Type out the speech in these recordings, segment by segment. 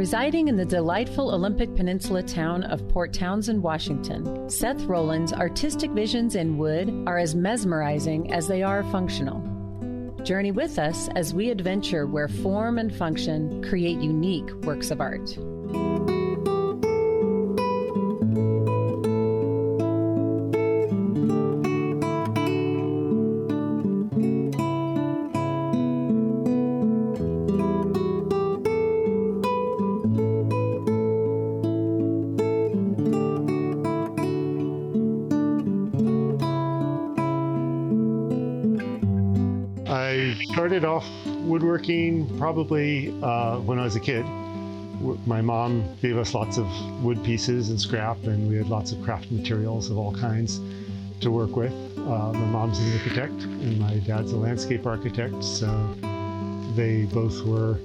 Residing in the delightful Olympic Peninsula town of Port Townsend, Washington, Seth Rolland's artistic visions in wood are as mesmerizing as they are functional. Journey with us as we adventure where form and function create unique works of art. I started off woodworking probably when I was a kid. My mom gave us lots of wood pieces and scrap, and we had lots of craft materials of all kinds to work with. My mom's an architect and my dad's a landscape architect, so they both were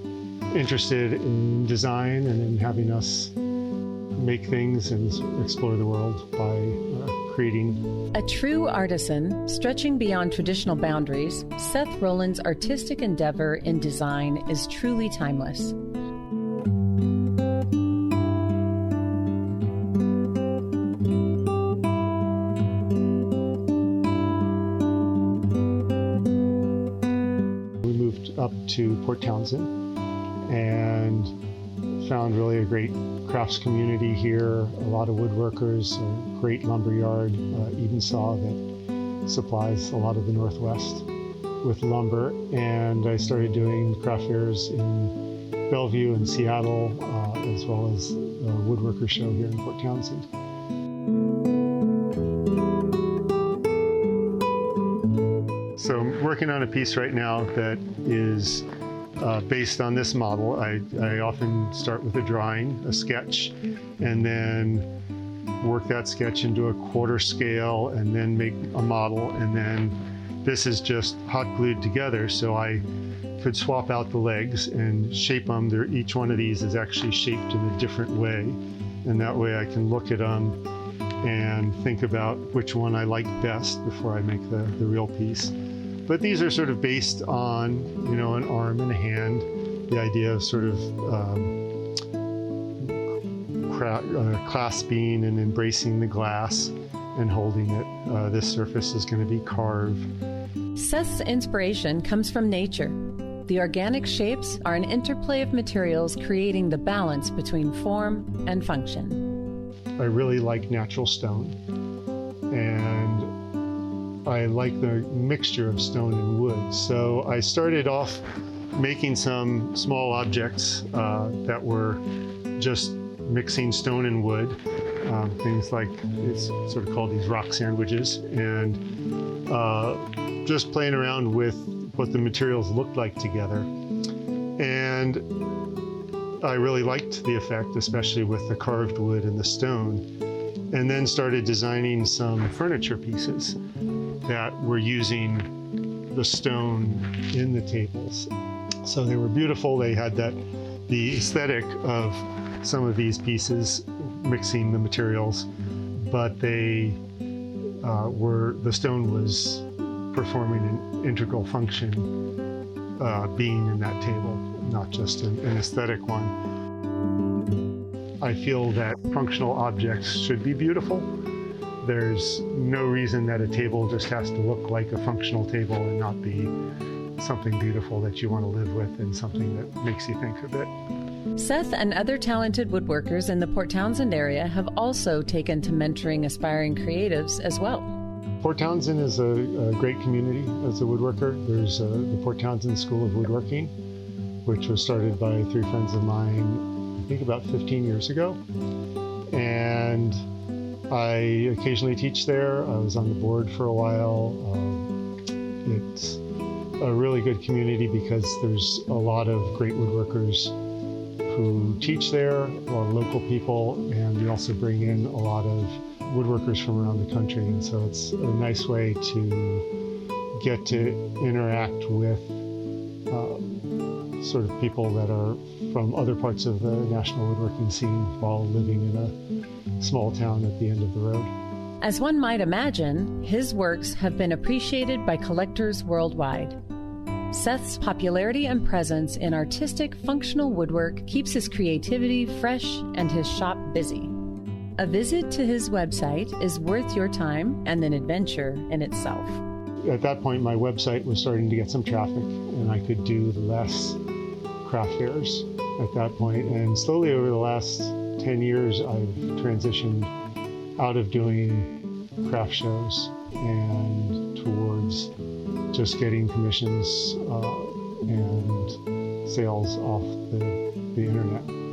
interested in design and in having us make things and explore the world by creating. A true artisan, stretching beyond traditional boundaries, Seth Rolland's artistic endeavor in design is truly timeless. We moved up to Port Townsend and found really a great crafts community here, a lot of woodworkers, a great lumber yard, Eden Saw that supplies a lot of the Northwest with lumber. And I started doing craft fairs in Bellevue and Seattle, as well as a woodworker show here in Port Townsend. So I'm working on a piece right now that is based on this model. I often start with a drawing, a sketch, and then work that sketch into a quarter scale and then make a model, and then this is just hot glued together, so I could swap out the legs and shape them. Each one of these is actually shaped in a different way, and that way I can look at them and think about which one I like best before I make the real piece. But these are sort of based on, an arm and a hand, the idea of sort of clasping and embracing the glass and holding it. This surface is going to be carved. Seth's inspiration comes from nature. The organic shapes are an interplay of materials creating the balance between form and function. I really like natural stone, and I like the mixture of stone and wood. So I started off making some small objects that were just mixing stone and wood. Things like, it's sort of called these rock sandwiches, and just playing around with what the materials looked like together. And I really liked the effect, especially with the carved wood and the stone. And then started designing some furniture pieces that were using the stone in the tables. So they were beautiful. They had the aesthetic of some of these pieces, mixing the materials, but the stone was performing an integral function, being in that table, not just an aesthetic one. I feel that functional objects should be beautiful. There's no reason that a table just has to look like a functional table and not be something beautiful that you want to live with and something that makes you think a bit. Seth and other talented woodworkers in the Port Townsend area have also taken to mentoring aspiring creatives as well. Port Townsend is a great community as a woodworker. There's the Port Townsend School of Woodworking, which was started by 3 friends of mine, I think about 15 years ago. And I occasionally teach there. I was on the board for a while. It's a really good community because there's a lot of great woodworkers who teach there, a lot of local people, and we also bring in a lot of woodworkers from around the country. And so it's a nice way to get to interact with sort of people that are from other parts of the national woodworking scene while living in a small town at the end of the road. As one might imagine, his works have been appreciated by collectors worldwide. Seth's popularity and presence in artistic, functional woodwork keeps his creativity fresh and his shop busy. A visit to his website is worth your time and an adventure in itself. At that point, my website was starting to get some traffic, and I could do less craft fairs at that point. And slowly over the last 10 years, I've transitioned out of doing craft shows and towards just getting commissions and sales off the internet.